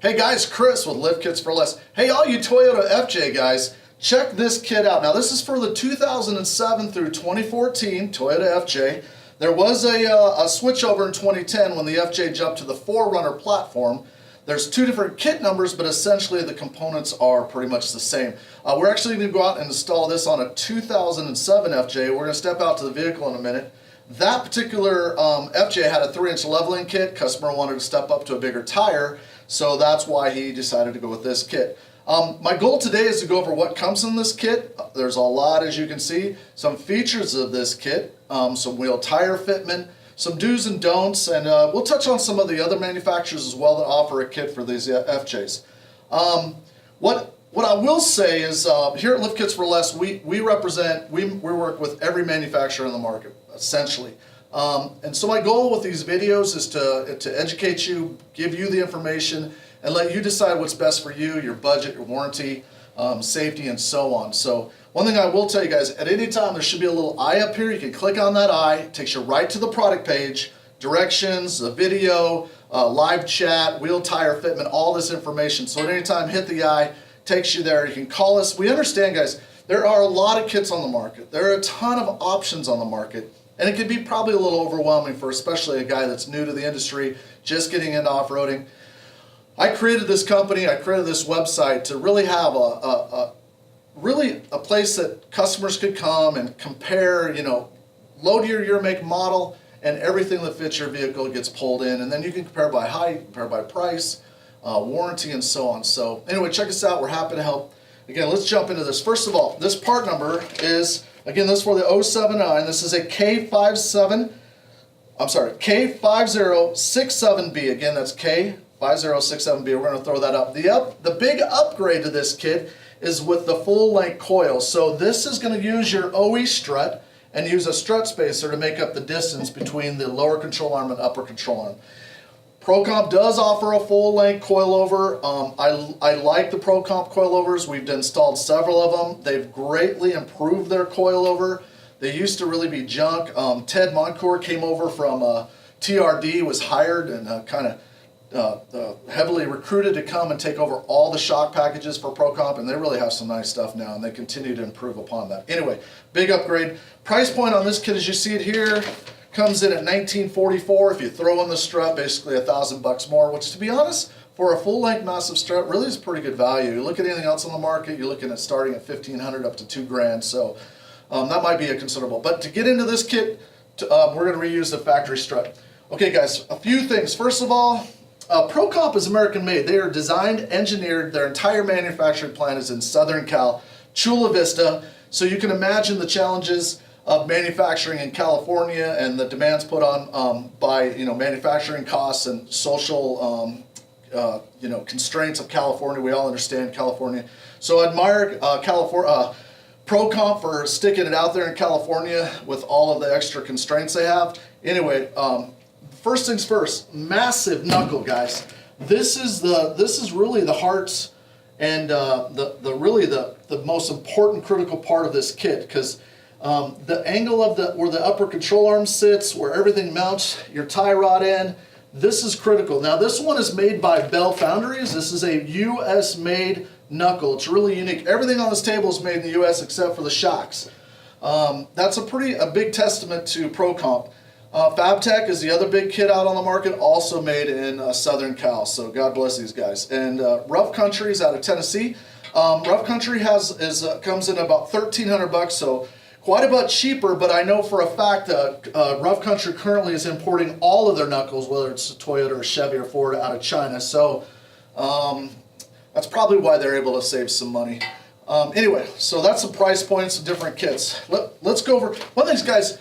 Hey guys, Chris with Lift Kits for Less. Hey all you Toyota FJ guys, check this kit out. Now this is for the 2007 through 2014 Toyota FJ. There was a switchover in 2010 when the FJ jumped to the 4Runner platform. There's two different kit numbers, but essentially the components are pretty much the same. We're actually going to go out and install this on a 2007 FJ. We're going to step out to the vehicle in a minute. That particular FJ had a 3-inch leveling kit. Customer wanted to step up to a bigger tire, so that's why he decided to go with this kit. My goal today is to go over what comes in this kit. There's a lot, as you can see. Some features of this kit, some wheel tire fitment, some do's and don'ts, and we'll touch on some of the other manufacturers as well that offer a kit for these FJs. What I will say is here at Lift Kits for Less, we work with every manufacturer in the market, essentially. And so my goal with these videos is to educate you, give you the information, and let you decide what's best for you, your budget, your warranty, safety, and so on. So one thing I will tell you guys, at any time there should be a little eye up here. You can click on that eye, it takes you right to the product page, directions, a video, live chat, wheel tire fitment, all this information. So at any time, hit the eye, takes you there. You can call us. We understand, guys, there are a lot of kits on the market. There are a ton of options on the market. And it can be probably a little overwhelming for especially a guy that's new to the industry, just getting into off-roading. I created this company, I created this website to really have a place that customers could come and compare, load year, make, model, and everything that fits your vehicle gets pulled in. And then you can compare by height, compare by price, warranty, and so on. So anyway, check us out. We're happy to help. Again, let's jump into this. First of all, this part number is, again, this is for the 079. This is a K5067B. Again, that's K5067B. We're going to throw that up. The big upgrade to this kit is with the full-length coil. So this is going to use your OE strut and use a strut spacer to make up the distance between the lower control arm and upper control arm. ProComp does offer a full-length coilover. I like the ProComp coilovers. We've installed several of them. They've greatly improved their coilover. They used to really be junk. Ted Moncourt came over from TRD, was hired and heavily recruited to come and take over all the shock packages for ProComp, and they really have some nice stuff now, and they continue to improve upon that. Anyway, big upgrade. Price point on this kit, as you see it here, comes in at $1944. If you throw in the strut, basically $1,000 more, which, to be honest, for a full-length massive strut really is pretty good value. You look at anything else on the market, you're looking at starting at $1,500 up to $2,000, so that might be a considerable. But to get into this kit, we're going to reuse the factory strut. Okay, guys, a few things. First of all, ProComp is American-made. They are designed, engineered. Their entire manufacturing plant is in Southern Cal, Chula Vista. So you can imagine the challenges of manufacturing in California and the demands put on by manufacturing costs and social constraints of California. We all understand California. So I admire ProComp for sticking it out there in California with all of the extra constraints they have. Anyway, first things first, massive knuckle, guys. This is really the heart and the most important critical part of this kit, because the angle of where the upper control arm sits, where everything mounts your tie rod in, this is critical. Now this one is made by Bell Foundries. This is a US made knuckle. It's really unique. Everything on this table is made in the US except for the shocks. That's a big testament to ProComp. FabTech is the other big kit out on the market, also made in Southern Cal, so God bless these guys. And Rough Country is out of Tennessee. Rough Country comes in about $1,300, so quite a bit cheaper, but I know for a fact that Rough Country currently is importing all of their knuckles, whether it's a Toyota or Chevy or Ford, out of China. So that's probably why they're able to save some money. Anyway, so that's the price points of different kits. Let's go over one of these guys.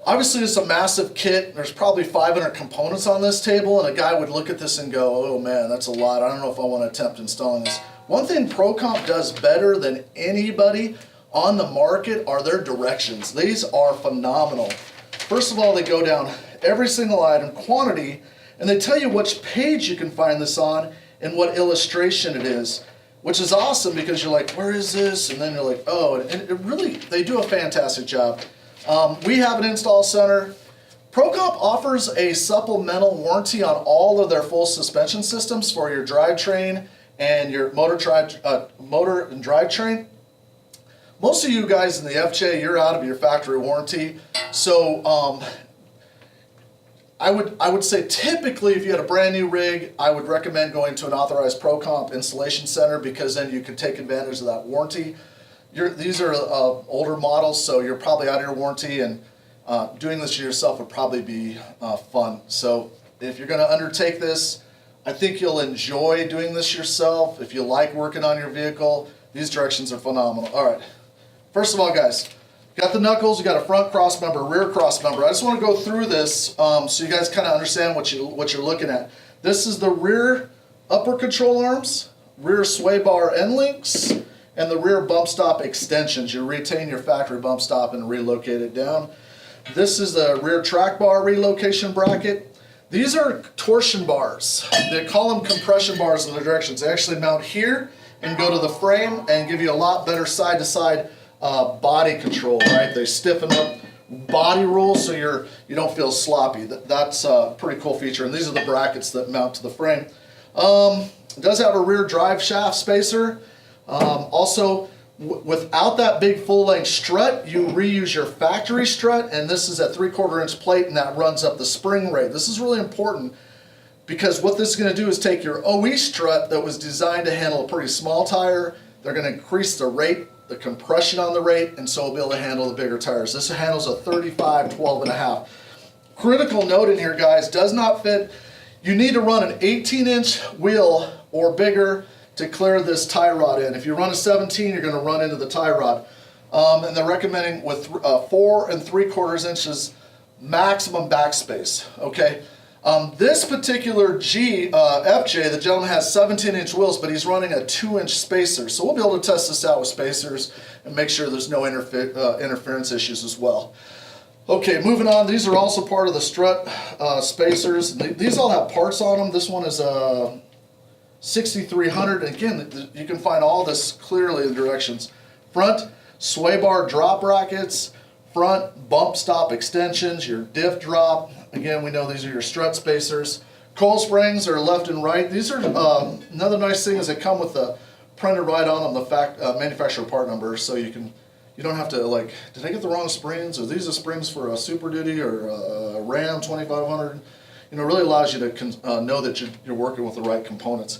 Obviously, it's a massive kit. There's probably 500 components on this table, and a guy would look at this and go, oh man, that's a lot. I don't know if I want to attempt installing this. One thing ProComp does better than anybody on the market are their directions. These are phenomenal. First of all, they go down every single item, quantity, and they tell you which page you can find this on and what illustration it is, which is awesome because you're like, where is this? And then you're like, oh, and they do a fantastic job. We have an install center. ProComp offers a supplemental warranty on all of their full suspension systems for your drivetrain and your motor and drivetrain. Most of you guys in the FJ, you're out of your factory warranty, so I would say typically if you had a brand new rig, I would recommend going to an authorized ProComp installation center, because then you can take advantage of that warranty. These are older models, so you're probably out of your warranty, and doing this yourself would probably be fun. So if you're going to undertake this, I think you'll enjoy doing this yourself. If you like working on your vehicle, these directions are phenomenal. All right, first of all, guys, got the knuckles, you got a front cross member, rear cross member. I just want to go through this so you guys kind of understand what you're looking at. This is the rear upper control arms, rear sway bar end links, and the rear bump stop extensions. You retain your factory bump stop and relocate it down. This is the rear track bar relocation bracket. These are torsion bars. They call them compression bars in the directions. They actually mount here and go to the frame and give you a lot better side-to-side body control, right? They stiffen up body roll so you don't feel sloppy. That's a pretty cool feature, and these are the brackets that mount to the frame. It does have a rear drive shaft spacer. Also, without that big full-length strut, you reuse your factory strut, and this is a 3/4 inch plate, and that runs up the spring rate. This is really important because what this is going to do is take your OE strut that was designed to handle a pretty small tire. They're going to increase the rate, the compression on the rate, and so we'll be able to handle the bigger tires. This handles a 35, 12.5. Critical note in here, guys, does not fit. You need to run an 18-inch wheel or bigger to clear this tie rod in. If you run a 17, you're going to run into the tie rod. And they're recommending with 4 3/4 inches maximum backspace. Okay. This particular FJ, the gentleman has 17-inch wheels, but he's running a 2-inch spacer. So we'll be able to test this out with spacers and make sure there's no interference issues as well. Okay, moving on. These are also part of the strut spacers. These all have parts on them. This one is 6300, and again, you can find all this clearly in the directions. Front sway bar drop brackets, front bump stop extensions, your diff drop. Again, we know these are your strut spacers. Coil springs are left and right. These are another nice thing is they come with the printed right on them the manufacturer part number, so you don't have to like, did I get the wrong springs? Are these the springs for a Super Duty or a Ram 2500? You know, it really allows you to know that you're working with the right components.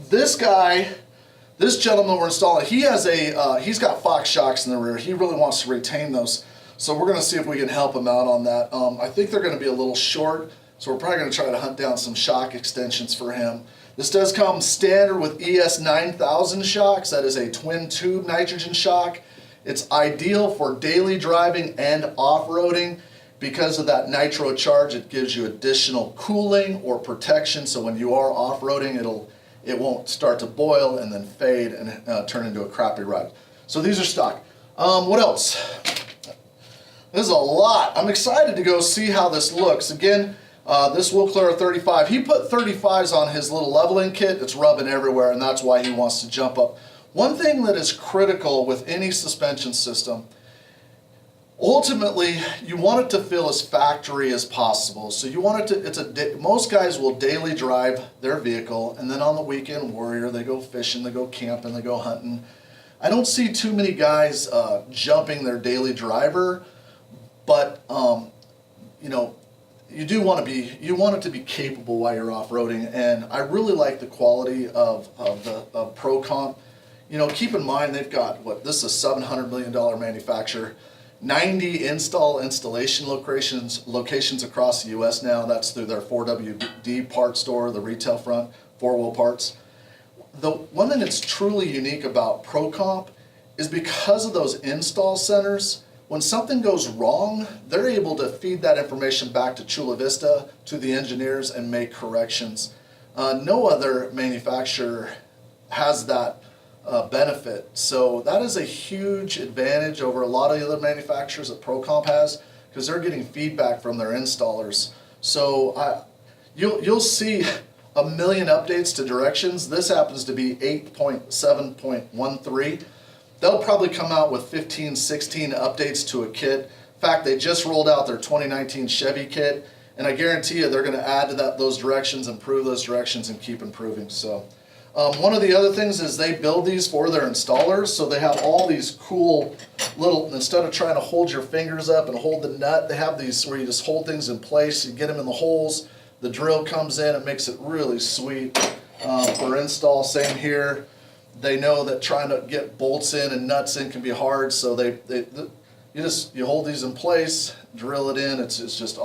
This gentleman we're installing, he's got Fox shocks in the rear. He really wants to retain those. So we're going to see if we can help him out on that. I think they're going to be a little short, so we're probably going to try to hunt down some shock extensions for him. This does come standard with ES 9000 shocks. That is a twin tube nitrogen shock. It's ideal for daily driving and off-roading. Because of that nitro charge, it gives you additional cooling or protection, so when you are off-roading, it won't start to boil and then fade and turn into a crappy ride. So these are stock. What else? This is a lot. I'm excited to go see how this looks. Again, this will clear a 35. He put 35s on his little leveling kit. It's rubbing everywhere, and that's why he wants to jump up. One thing that is critical with any suspension system, ultimately, you want it to feel as factory as possible. So you want it to, most guys will daily drive their vehicle, and then on the weekend warrior, they go fishing, they go camping, they go hunting. I don't see too many guys jumping their daily driver, but you know, you want it to be capable while you're off-roading, and I really like the quality of ProComp. You know, keep in mind they've got, this is a $700 million manufacturer, 90 installation locations across the U.S. now. That's through their 4WD parts store, the retail front, 4-wheel parts. The one thing that's truly unique about ProComp is because of those install centers, when something goes wrong, they're able to feed that information back to Chula Vista, to the engineers, and make corrections. No other manufacturer has that benefit. So that is a huge advantage over a lot of the other manufacturers that ProComp has, because they're getting feedback from their installers. So you'll see a million updates to directions. This happens to be 8.7.13. They'll probably come out with 15, 16 updates to a kit In fact, they just rolled out their 2019 Chevy kit, and I guarantee you they're going to add to those directions, improve those directions, and keep improving. So one of the other things is they build these for their installers, so they have all these cool little, instead of trying to hold your fingers up and hold the nut, they have these where you just hold things in place, you get them in the holes, the drill comes in, it makes it really sweet for install. Same here. They know that trying to get bolts in and nuts in can be hard, so you hold these in place, drill it in. It's just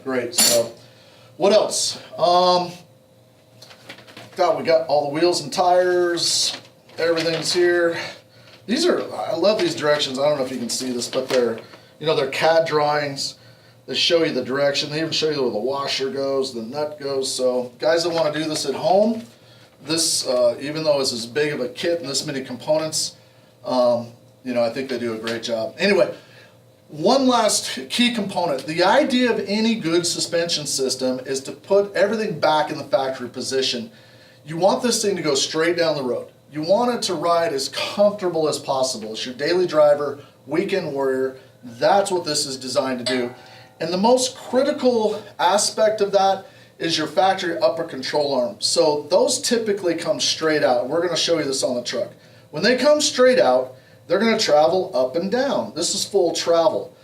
great. So what else? We got all the wheels and tires. Everything's here. I love these directions. I don't know if you can see this, but they're CAD drawings. They show you the direction. They even show you where the washer goes, the nut goes. So guys that want to do this at home, this even though it's as big of a kit and this many components, I think they do a great job. Anyway, one last key component. The idea of any good suspension system is to put everything back in the factory position. You want this thing to go straight down the road. You want it to ride as comfortable as possible. It's your daily driver, weekend warrior. That's what this is designed to do. And the most critical aspect of that is your factory upper control arm. So those typically come straight out. We're going to show you this on the truck. When they come straight out, they're going to travel up and down. This is full travel.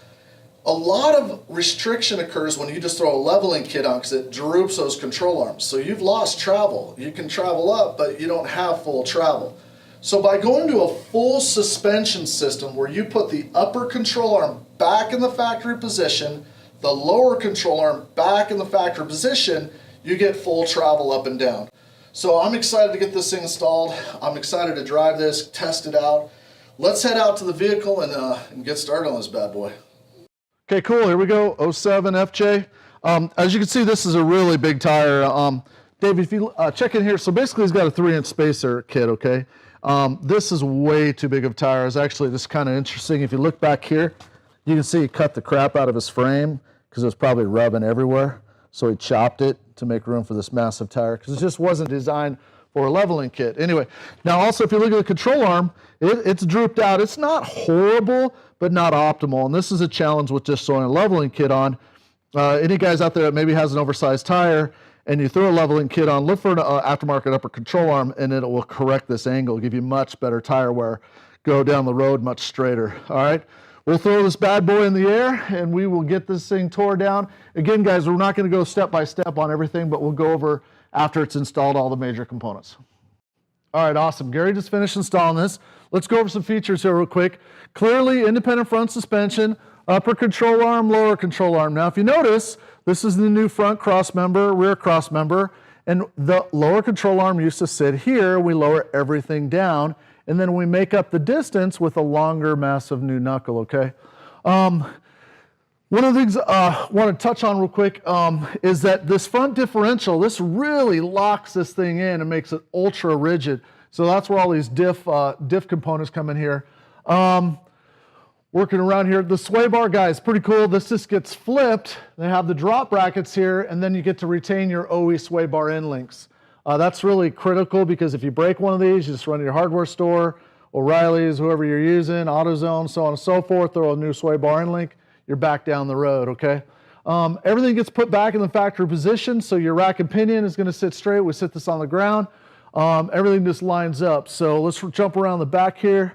A lot of restriction occurs when you just throw a leveling kit on because it droops those control arms. So you've lost travel. You can travel up, but you don't have full travel. So by going to a full suspension system where you put the upper control arm back in the factory position, the lower control arm back in the factory position, you get full travel up and down. So I'm excited to get this thing installed. I'm excited to drive this, test it out. Let's head out to the vehicle and get started on this bad boy. Okay, cool. Here we go. 07 FJ. As you can see, this is a really big tire. Dave, if you check in here, so basically he's got a 3-inch spacer kit, okay? This is way too big of a tire. It's actually just kind of interesting. If you look back here, you can see he cut the crap out of his frame because it was probably rubbing everywhere. So he chopped it to make room for this massive tire because it just wasn't designed for a leveling kit. Anyway, now also if you look at the control arm, it's drooped out. It's not horrible, but not optimal. And this is a challenge with just throwing a leveling kit on. Any guys out there that maybe has an oversized tire and you throw a leveling kit on, look for an aftermarket upper control arm and it will correct this angle, give you much better tire wear, go down the road much straighter. All right, we'll throw this bad boy in the air and we will get this thing tore down. Again, guys, we're not going to go step by step on everything, but we'll go over after it's installed all the major components. All right, awesome. Gary just finished installing this. Let's go over some features here real quick. Clearly independent front suspension, upper control arm, lower control arm. Now, if you notice, this is the new front cross member, rear cross member, and the lower control arm used to sit here. We lower everything down, and then we make up the distance with a longer, massive new knuckle, okay? One of the things I want to touch on real quick is that this front differential, this really locks this thing in and makes it ultra rigid. So that's where all these diff components come in here. Working around here, the sway bar, guys, pretty cool. This just gets flipped. They have the drop brackets here, and then you get to retain your OE sway bar end links. That's really critical because if you break one of these, you just run to your hardware store, O'Reilly's, whoever you're using, AutoZone, so on and so forth, throw a new sway bar end link, you're back down the road, okay? Everything gets put back in the factory position, so your rack and pinion is gonna sit straight. We sit this on the ground. Everything just lines up. So let's jump around the back here.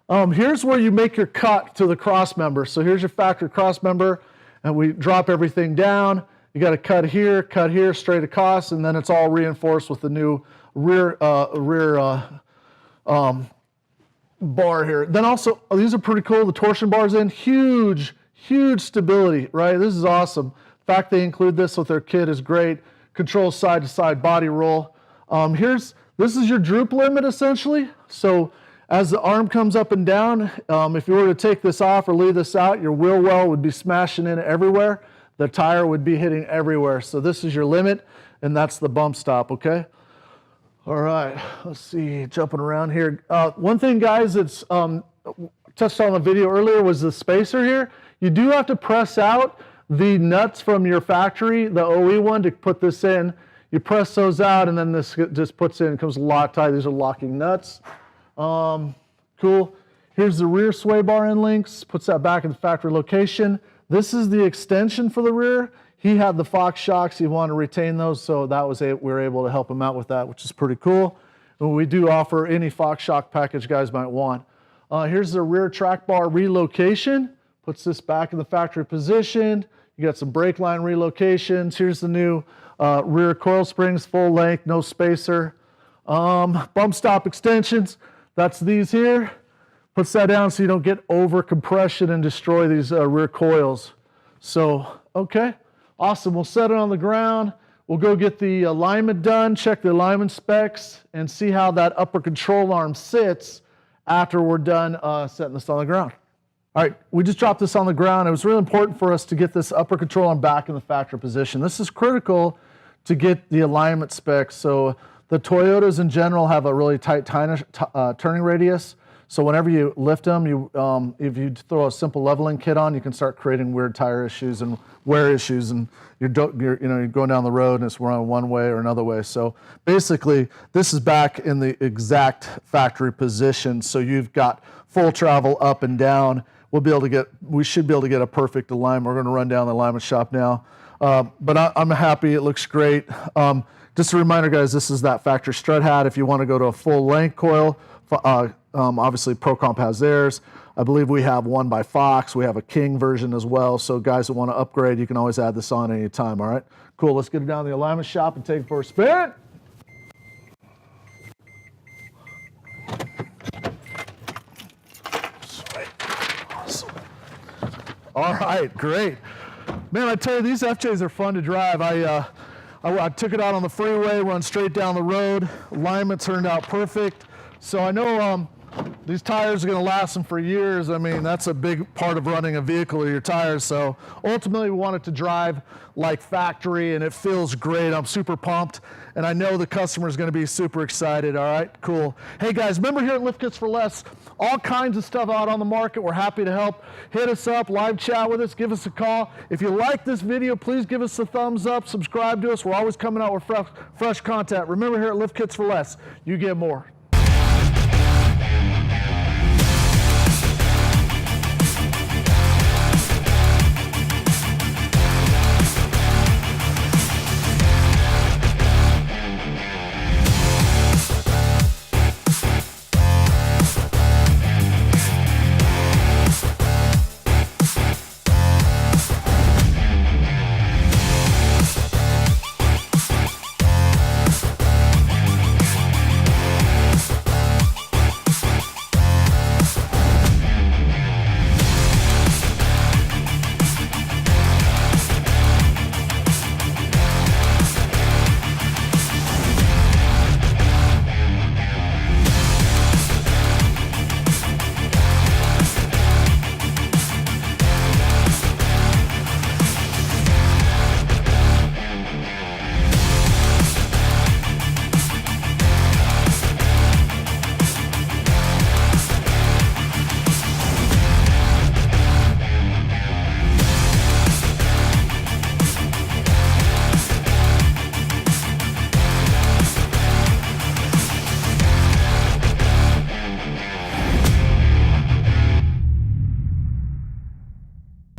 Here's where you make your cut to the cross member. So here's your factory cross member, and we drop everything down. You got to cut here, straight across, and then it's all reinforced with the new rear bar here. Then also, these are pretty cool. The torsion bars in, huge stability, right? This is awesome. The fact they include this with their kit is great. Controls side-to-side body roll. This is your droop limit essentially. So as the arm comes up and down, if you were to take this off or leave this out, your wheel well would be smashing in everywhere. The tire would be hitting everywhere. So this is your limit, and that's the bump stop, okay? All right, let's see, jumping around here. One thing, guys, that's touched on the video earlier was the spacer here. You do have to press out the nuts from your factory, the OE one, to put this in. You press those out, and then this just puts in, comes Loctite. These are locking nuts. Cool. Here's the rear sway bar end links, puts that back in the factory location. This is the extension for the rear. He had the Fox shocks, he wanted to retain those, so that was we were able to help him out with that, which is pretty cool. And we do offer any Fox shock package guys might want. Here's the rear track bar relocation. Puts this back in the factory position. You got some brake line relocations. Here's the new rear coil springs, full length, no spacer. Bump stop extensions, that's these here. Puts that down so you don't get over compression and destroy these rear coils. So, okay, awesome. We'll set it on the ground. We'll go get the alignment done, check the alignment specs, and see how that upper control arm sits after we're done setting this on the ground. All right, we just dropped this on the ground. It was really important for us to get this upper control arm back in the factory position. This is critical to get the alignment specs. So the Toyotas in general have a really tight turning radius. So whenever you lift them, if you throw a simple leveling kit on, you can start creating weird tire issues and wear issues, and you're going down the road and it's running one way or another way. So basically, this is back in the exact factory position. So you've got full travel up and down. We should be able to get a perfect alignment. We're going to run down the alignment shop now. But I'm happy. It looks great. Just a reminder, guys, this is that factory strut hat. If you want to go to a full length coil, obviously ProComp has theirs. I believe we have one by Fox. We have a King version as well. So guys that want to upgrade, you can always add this on anytime. All right, cool. Let's get it down to the alignment shop and take it for a spin. Sweet. Awesome. All right, great. Man, I tell you, these FJs are fun to drive. I took it out on the freeway, run straight down the road. Alignment turned out perfect. So I know these tires are going to last them for years. I mean, that's a big part of running a vehicle, are your tires. So ultimately, we want it to drive like factory, and it feels great. I'm super pumped, and I know the customer is going to be super excited. All right, cool. Hey guys, remember here at Lift Kits for Less, all kinds of stuff out on the market. We're happy to help. Hit us up, live chat with us, give us a call. If you like this video, please give us a thumbs up, subscribe to us. We're always coming out with fresh content. Remember here at Lift Kits for Less, you get more.